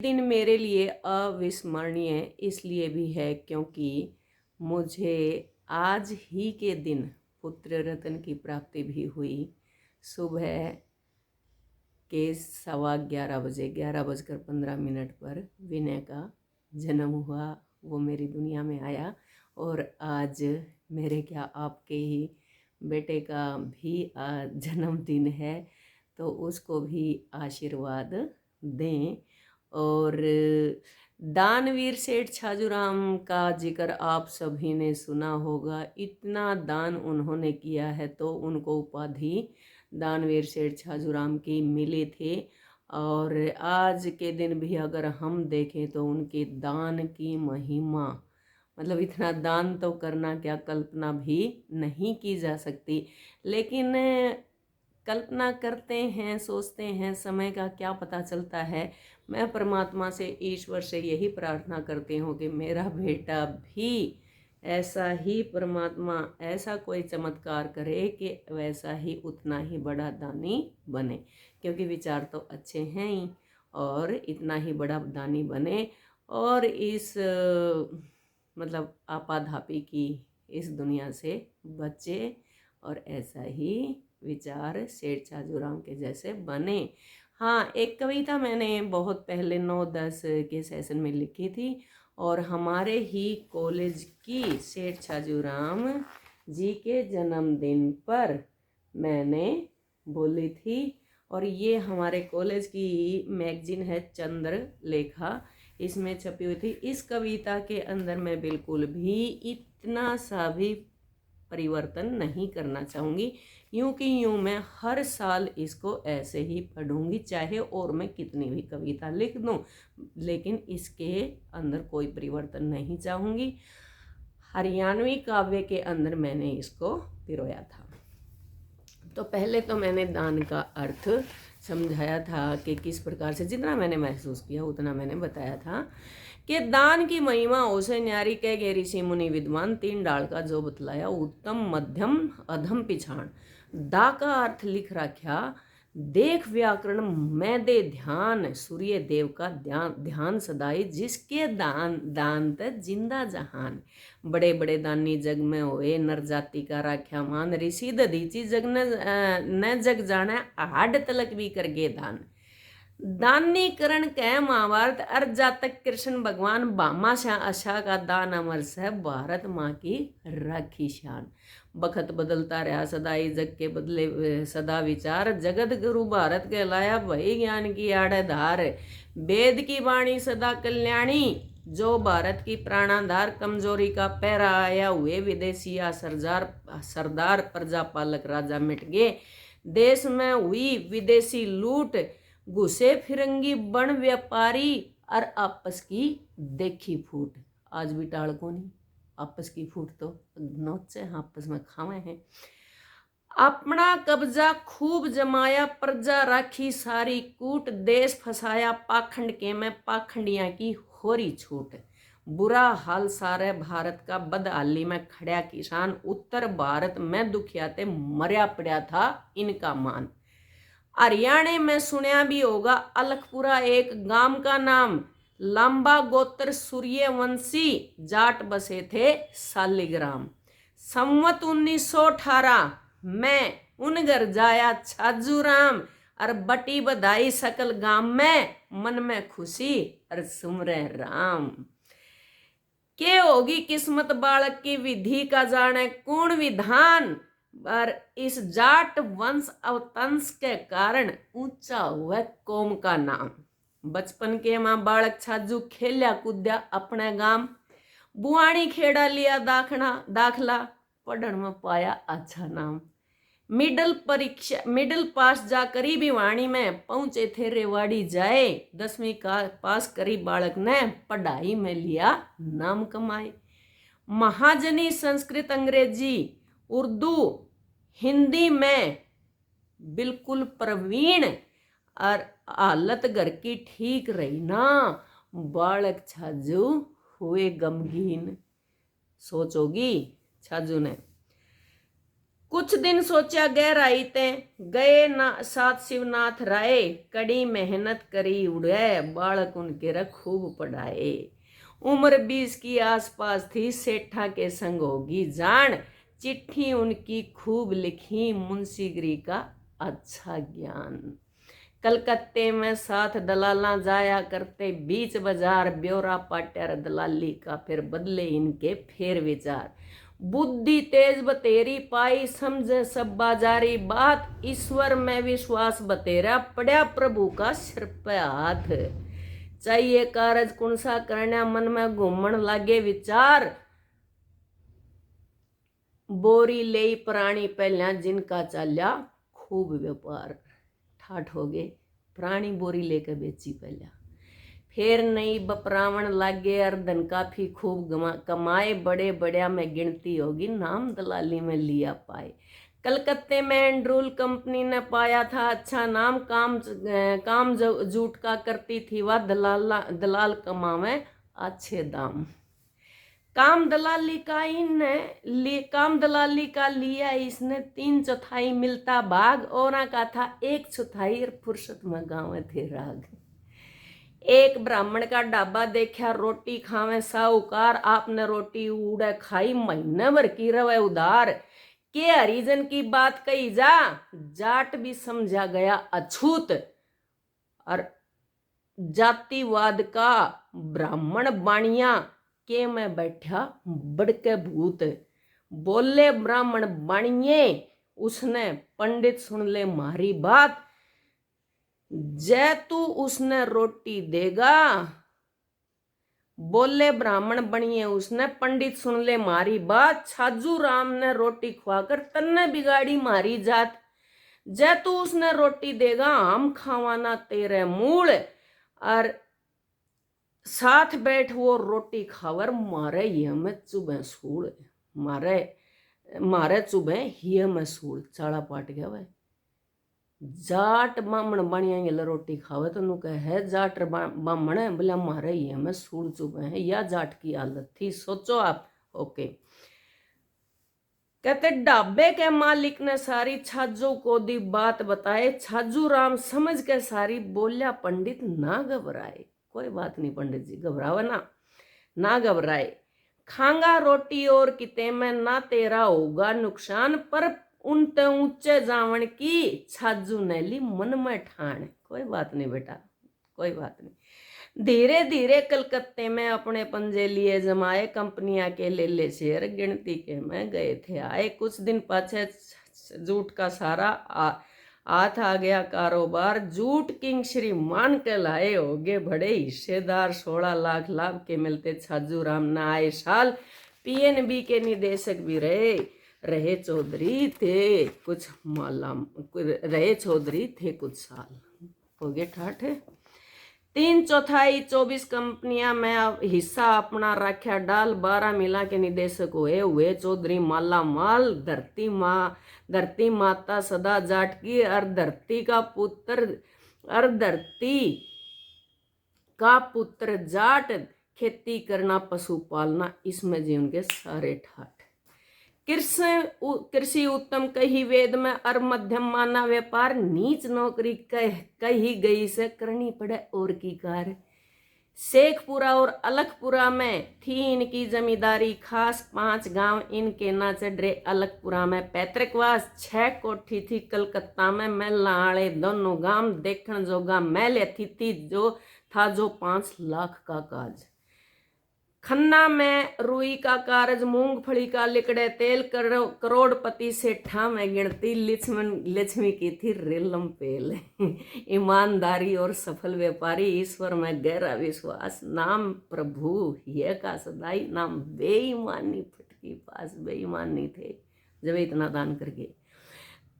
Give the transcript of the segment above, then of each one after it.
दिन मेरे लिए अविस्मरणीय इसलिए भी है क्योंकि मुझे आज ही के दिन पुत्र रत्न की प्राप्ति भी हुई। सुबह के 11:15 11:15 पर विनय का जन्म हुआ, वो मेरी दुनिया में आया। और आज मेरे क्या आपके ही बेटे का भी जन्मदिन है, तो उसको भी आशीर्वाद दें। और दानवीर सेठ छाजूराम का जिक्र आप सभी ने सुना होगा। इतना दान उन्होंने किया है तो उनको उपाधि दानवीर सेठ छाजूराम की मिली थी। और आज के दिन भी अगर हम देखें तो उनके दान की महिमा, मतलब इतना दान तो करना क्या कल्पना भी नहीं की जा सकती। लेकिन कल्पना करते हैं, सोचते हैं, समय का क्या पता चलता है। मैं परमात्मा से, ईश्वर से यही प्रार्थना करती हूँ कि मेरा बेटा भी ऐसा ही, परमात्मा ऐसा कोई चमत्कार करे कि वैसा ही उतना ही बड़ा दानी बने, क्योंकि विचार तो अच्छे हैं ही। और इतना ही बड़ा दानी बने और इस मतलब आपाधापी की इस दुनिया से बचे और ऐसा ही विचार सेठ छाजूराम के जैसे बने। हाँ, एक कविता मैंने बहुत पहले 9-10 के सेशन में लिखी थी और हमारे ही कॉलेज की सेठ छाजूराम जी के जन्मदिन पर मैंने बोली थी। और ये हमारे कॉलेज की मैगजीन है चंद्रलेखा, इसमें छपी हुई थी। इस कविता के अंदर मैं बिल्कुल भी इतना सा भी परिवर्तन नहीं करना चाहूँगी। यूँ कि यूँ मैं हर साल इसको ऐसे ही पढ़ूँगी, चाहे और मैं कितनी भी कविता लिख दूँ, लेकिन इसके अंदर कोई परिवर्तन नहीं चाहूँगी। हरियाणवी काव्य के अंदर मैंने इसको पिरोया था। तो पहले तो मैंने दान का अर्थ समझाया था कि किस प्रकार से, जितना मैंने महसूस किया उतना मैंने बताया था कि दान की महिमा उसे न्यारी कह गे ऋषि मुनि विद्वान, 3 डाल का जो बतलाया उत्तम मध्यम अधम पिछाण। दा का अर्थ लिख रखा देख व्याकरण मैं दे ध्यान, सूर्य देव का ध्यान सदाई, जिसके दान तक जिंदा जहान। बड़े बड़े दानी जग में होए, नर जाति का राख्या मान, ऋषि दधीची जग न जग जाने, हाड तलक भी कर गे दान। दानीकरण कह महाभारत, अर्थ जातक कृष्ण भगवान, भामा आशा का दान अमर से, भारत माँ की राखी शान। बखत बदलता रहा सदाई, जग के बदले सदा विचार, जगत गुरु भारत के लाया, वही ज्ञान की आड़ धार। वेद की वाणी सदा कल्याणी, जो भारत की प्राणाधार, कमजोरी का पैरा आया हुए विदेशिया सरदार, प्रजा पालक राजा मिट गए, देश में हुई विदेशी लूट, घुसे फिरंगी बन व्यापारी, और आपस की देखी फूट। आज भी टाल को नहीं, आपस की फूट तो नोचे आपस में खावे हैं। अपना कब्जा खूब जमाया, प्रजा राखी सारी कूट, देश फसाया पाखंड के में, पाखंडिया की होरी छूट। बुरा हाल सारे भारत का, बदहाली में खड़ा किसान, उत्तर भारत में दुखियाते मर्या पड़ा था इनका मान। हरियाणा में सुनया भी होगा अलखपुरा एक गांव का नाम, लंबा गोत्र सूर्यवंशी, जाट बसे थे शालिग्राम। संवत 1918 में उन घर जाया छाजूराम, और बटी बधाई सकल गांव में, मन में खुशी और सुमरे राम। के होगी किस्मत बालक की, विधि का जाने कौन विधान, पर इस जाट वंश अवतंश के कारण ऊंचा हुआ कौम का नाम। बचपन के माँ बालक छाजू खेल्या कूद्या अपने गांव, बुआणी खेड़ा लिया दाखला, पढ़न में पाया अच्छा नाम। मिडिल पास जा करी भिवाणी में, पहुंचे थे रेवाड़ी जाए, 10वीं का पास करी बालक ने, पढ़ाई में लिया नाम कमाए। महाजनी संस्कृत अंग्रेजी उर्दू हिंदी में बिल्कुल प्रवीण, और हालत घर की ठीक रही ना, बालक छाजू हुए गमगीन। सोचोगी छाजू ने कुछ दिन सोचा गहराई ते गए ना साथ शिवनाथ राय, कड़ी मेहनत करी उड़े, बालक उनके रे खूब पढ़ाए। उम्र 20 की आसपास थी, सेठा के संग होगी जान, चिट्ठी उनकी खूब लिखी, मुंशीगिरी का अच्छा ज्ञान। कलकत्ते में साथ दलाला जाया करते, बीच बाजार ब्योरा पाट्यार दलाली का, फिर बदले इनके फेर विचार। बुद्धि तेज बतेरी पाई, समझे सब बाजारी बात, ईश्वर में विश्वास बतेरा, पड़ा प्रभु का सिर पे हाथ। चाहिए कारज कुणसा करना, मन में घूमन लागे विचार, बोरी ले प्राणी पहल्या, जिनका चाल्या खूब व्यापार। ठाठ हो गए, प्राणी बोरी लेकर बेची पहल्या, फिर नई बपरावण लागे, और धन काफी खूब कमाए, बड़े बड़िया में गिनती होगी, नाम दलाली में लिया पाए। कलकत्ते में एंड्रूल कंपनी ने पाया था अच्छा नाम, काम जूट का करती थी वह, दलाल कमावे अच्छे दाम। काम दलाली का लिया इसने 3/4 मिलता भाग, और का था 1/4, और फुर्सत में गाँव थे राग। एक ब्राह्मण का ढाबा देखा, रोटी खावे साहूकार, आपने रोटी उड़े खाई, महीने भर की रवे उधार। के हरिजन की बात कही जा, जाट भी समझा गया अछूत, और जातिवाद का ब्राह्मण बाणिया, के मैं बैठा बड़के भूत। बोले ब्राह्मण बाणिये, उसने पंडित सुन ले मारी बात, जय तू उसने रोटी देगा। बोले ब्राह्मण बनिए उसने, पंडित सुन ले मारी बात, छाजू राम ने रोटी खुआकर तन्ने बिगाड़ी मारी जात। जय तू उसने रोटी देगा, हम खावाना तेरे मूल, और साथ बैठ वो रोटी खावर, मारे ये में चुबे सूल, मारे चुबे ये में सूल। चाड़ा पाट गया वह जाट बामण बनिया गेल रोटी खावे, तो नु कहे जाट बामण है, बोले मारे ये में सूल चुबे है, या जाट की हालत थी, सोचो आप। ओके, कहते ढाबे के मालिक ने सारी छाजू को दी बात बताए, छाजू राम समझ के सारी, बोलिया पंडित ना घबराए। कोई बात नहीं पंडित जी, घबरावा ना घबराए, खांगा रोटी और किते में, ना तेरा होगा नुकसान, पर उनते ऊंचे जावन की, छाजू ने ली मन में ठान। कोई बात नहीं बेटा, कोई बात नहीं। धीरे धीरे कलकत्ते में अपने पंजे लिए जमाए, कंपनियां के ले शेयर, गिनती के में गए थे आए। कुछ दिन पाछे जूट का सारा हाथ आ गया कारोबार, जूट किंग श्रीमान कहलाए, हो गए बड़े हिस्सेदार, 16 लाख लाभ के मिलते छाजू राम न आए साल। पीएनबी के निदेशक भी रहे चौधरी थे कुछ साल। हो गए ठाठ। 3/4 24 कंपनियां में हिस्सा अपना रखा डाल, 12 मिला के निदेशक हुए चौधरी माला माल। धरती माता सदा जाट की, और धरती का पुत्र जाट, खेती करना पशु पालना, इसमें जीवन के सारे ठाठ। कृषि उत्तम कही वेद में, और मध्यम माना व्यापार, नीच नौकरी कही गई से करनी पड़े और की कार। शेखपुरा और अलखपुरा में थी इनकी जमींदारी खास, 5 गांव इनके ना चढ़े। अलखपुरा में पैतृकवास, 6 कोठी थी। कलकत्ता में महला आले दोनों गांव, देखण जोगा महल थी जो था, जो 5 लाख का काज। खन्ना में रुई का कारज, मूंगफली का लिकड़े तेल, करोड़पति सेठा में गिनती, लक्ष्मी की थी रेलम पेल। ईमानदारी और सफल व्यापारी, ईश्वर में गहरा विश्वास, नाम प्रभु ये का सदाई, नाम बेईमानी फटकी पास। बेईमान नहीं थे जब इतना दान करके।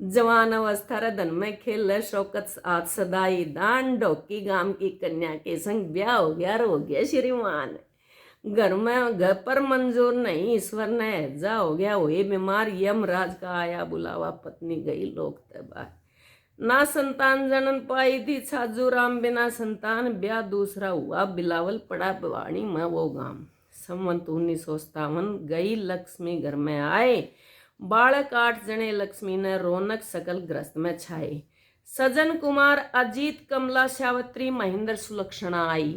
जवान अवस्था रे धन में खेल, शौकत हाथ सदाई दान, ढोकी गांव की कन्या के संग ब्याह हो गया श्रीमान। घर पर मंजूर नहीं, ईश्वर ने हैजा हो गया, हुए बीमार, यमराज का आया बुलावा, पत्नी गई लोक तबाह। ना संतान जनन पाई थी छाजू राम, बिना संतान ब्याह दूसरा हुआ, बिलावल पड़ा भिवानी में वो गांव। संवत 1957 गई लक्ष्मी घर में आए, बालक 8 जने लक्ष्मी ने रौनक सकल ग्रस्त में छाए। सज्जन कुमार अजीत कमला सावित्री महेंद्र सुलक्षणा आई।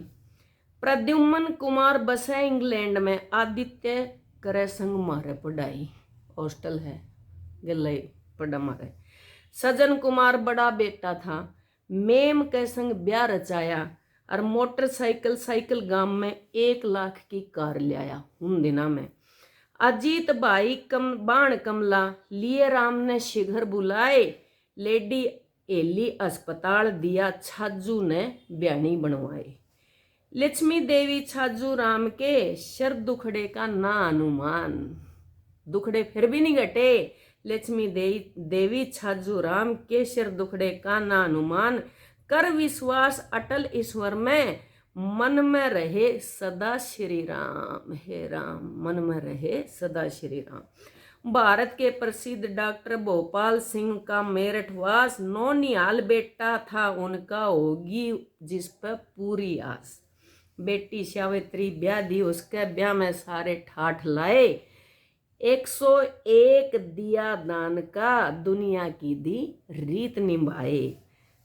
प्रद्युम्न कुमार बसे इंग्लैंड में। आदित्य करे संग मारे पढ़ाई। हॉस्टल है गले पढ़ा मारे। सज्जन कुमार बड़ा बेटा था। मेम के संग ब्याह रचाया और मोटरसाइकिल साइकिल गांव में 1 लाख की कार लाया उन दिना में। अजीत भाई बाण कमला लिए राम ने शीघ्र बुलाए। लेडी एली अस्पताल दिया छाजू ने ब्याणी बनवाए। लक्ष्मी देवी छाजू राम के शर दुखड़े का ना अनुमान। दुखड़े फिर भी नहीं घटे। लक्ष्मी देवी छाजू राम के शर दुखड़े का ना अनुमान। कर विश्वास अटल ईश्वर में मन में रहे सदा श्री राम। हे राम मन में रहे सदा श्री राम। भारत के प्रसिद्ध डॉक्टर भोपाल सिंह का मेरठवास। नौनिहाल बेटा था उनका होगी जिस पर पूरी आस। बेटी सावित्री ब्याह दी उसके ब्याह में सारे ठाठ लाए। 101 दिया दान का दुनिया की दी रीत निभाए।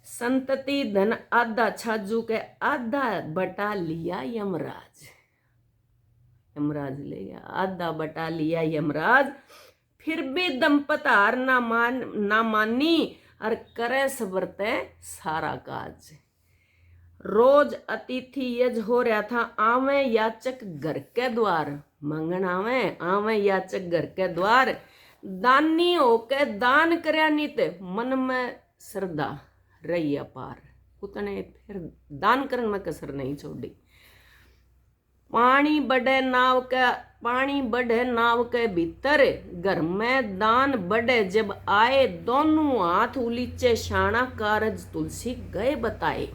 संतति धन आधा छाजू के आधा बटा लिया यमराज। यमराज ले गया आधा बटा लिया यमराज। फिर भी दंपत हार ना मानी और करे सबरते सारा काज। रोज अतिथि यज हो रहा था। आवे याचक घर के द्वार। मंगन आवे याचक घर के द्वार। दानी होके दान करया नित मन में श्रद्धा रही अपार। उतने फिर दान करने में कसर नहीं छोड़ी। पानी बढ़े नाव के भीतर। घर में दान बढ़े जब आए। दोनों हाथ उलीचे शाना कारज तुलसी गए बताए।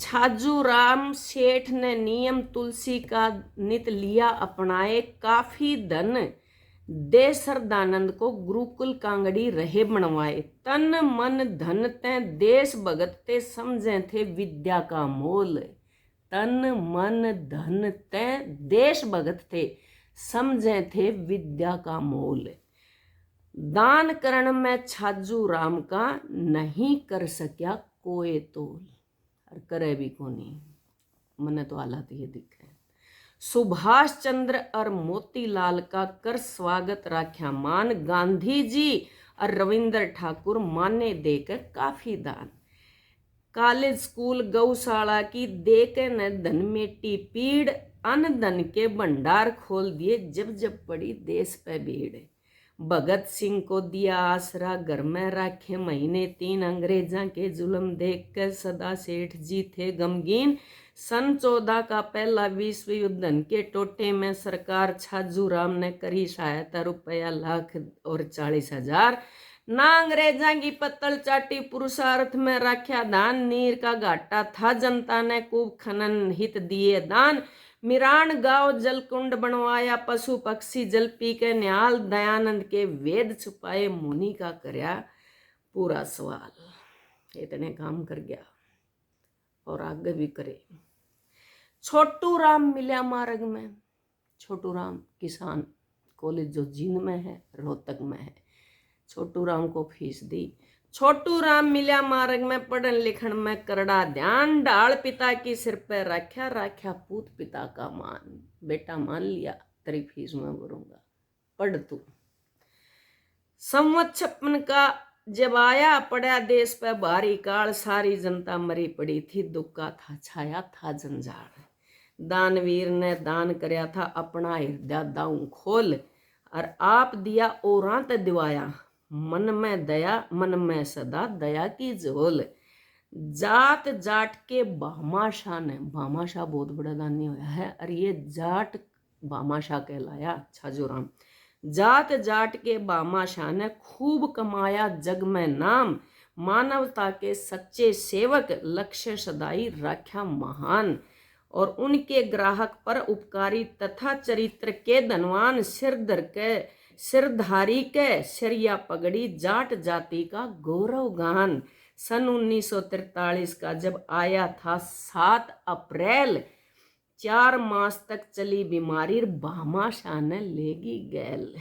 छाजू राम सेठ ने नियम तुलसी का नित लिया अपनाए। काफी धन दे सरदानंद को गुरुकुल कांगड़ी रहे बनवाए। तन मन धन ते देश भगत ते समझे थे विद्या का मोल। तन मन धन ते देश भगत थे समझे थे विद्या का मोल। दान करण में छाजू राम का नहीं कर सकिया कोई तोल। और करे भी कोनी मने तो हालात ये दिखे। सुभाष चंद्र और मोतीलाल का कर स्वागत राख्या मान। गांधी जी और रविंद्र ठाकुर माने देकर काफी दान। कॉलेज स्कूल गौशाला की देके न धन मेटी पीड़। अन्न धन के भंडार खोल दिए जब जब पड़ी देश पे भीड़। भगत सिंह को दिया आसरा घर में राखे महीने 3। अंग्रेजा के जुल्म देख कर सदा सेठ जी थे गमगीन। सन 14 का पहला विश्व युद्ध धन के टोटे में सरकार छाजू राम ने करी सहायता रुपया 1,40,000। ना अंग्रेजा की पत्तल चाटी पुरुषार्थ में राख्या दान। नीर का घाटा था जनता ने खूब खनन हित दिए दान। मिरान गांव जलकुंड बनवाया पशु पक्षी जल पी के न्याल। दयानंद के वेद छुपाए मुनि का करया पूरा सवाल। इतने काम कर गया और आगे भी करे। छोटू राम मिला मार्ग में। छोटू राम किसान कॉलेज जो जींद में है रोहतक में है। छोटू राम को फीस दी। छोटू राम मिला मार्ग में पढ़न लिखन में करड़ा ध्यान। डाल पिता की सिर पर राख्या पूत पिता का मान। बेटा मान लिया तेरी फीस में भरूंगा पढ़ तू। संवत 56 का जब आया पड़ा देश पे भारी काल। सारी जनता मरी पड़ी थी दुख का था छाया था जंजाल। दानवीर ने दान करया था अपना हृदय दाऊं खोल। और आप दिया औरां ते दिवाया मन में दया मन में सदा दया की झोल। जात जाट के भामाशाह ने भामाशाह बहुत बड़ा दानी होया है और ये जाट भामाशाह कहलाया छाजूराम। जात जाट के भामाशाह ने खूब कमाया जग में नाम। मानवता के सच्चे सेवक लक्ष्य सदाई राख्या महान। और उनके ग्राहक पर उपकारी तथा चरित्र के धनवान। सिरधारी के शरिया पगड़ी जाट जाति का गौरव गान। सन 1943 का जब आया था 7 अप्रैल 4 मास तक चली बीमारी भामाशाह ने लेगी गैल।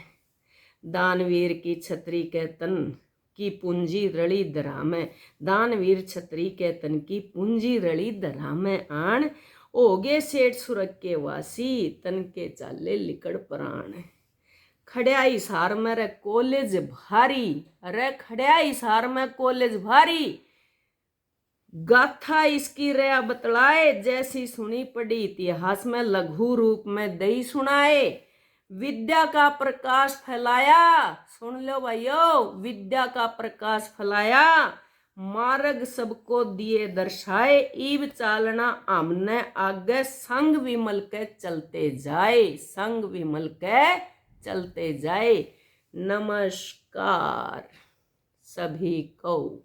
दानवीर की छतरी के तन की पूंजी रली दरा में, दानवीर छतरी के तन की पूंजी रली दरा में आन, होगे सेठ सुरग के वासी तन के चाले लिकड़ प्राण। खड़िया हिसार में रे कॉलेज भारी, अरे खड़िया हिसार में कॉलेज भारी, गाथा इसकी रया बतलाए, जैसी सुनी पड़ी इतिहास में लघु रूप में दई सुनाए। विद्या का प्रकाश फैलाया, सुन लो भाइयों, विद्या का प्रकाश फैलाया, मार्ग सबको दिए दर्शाए, ईब चालना आमने आगे, संग विमल के चलते जाए, संग विमल के चलते जाए। नमस्कार सभी को।